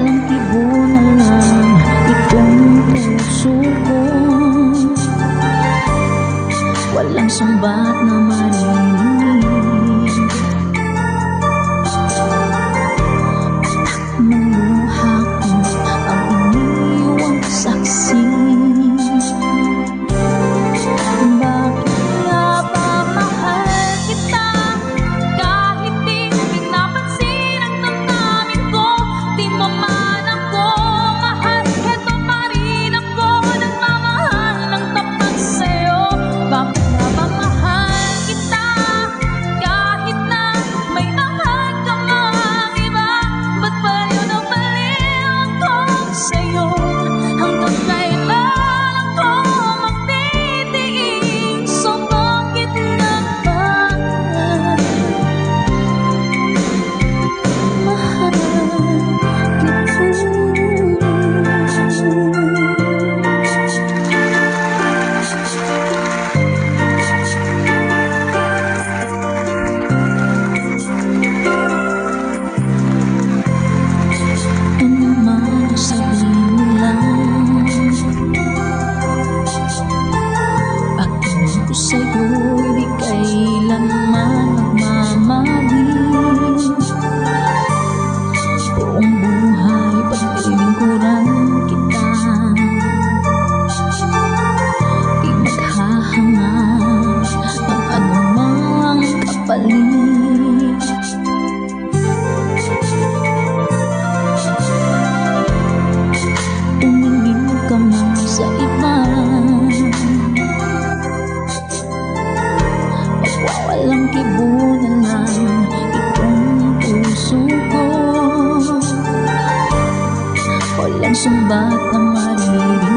walang kibo na lang itong puso ko. Walang sumbat na marinig, ng luha ko ang iniwang saksi. Bakit nga ba mahal kita kahit di pinapansin ang damdamin ko? Di mo man ako mahal, eto pa rin ako nagmamahal ng tapat sa'yo. Bakit nga ba mahal kita kahit na may mahal ka mang iba? Ba't baliw na baliw ako sa'yo? Hanggang kailan ako magtitiis? So bakit nga ba mahal ano man sabihin nila, pagtingin ko sa'yo'y di kailanman nagmamali. Buong buhay paglilingkuran kita, di maghahangad ng anumang kapalit. Tumingin ka man sa iba, pagwawalang kibo na lang itong puso ko. Walang sumbat na maririnig,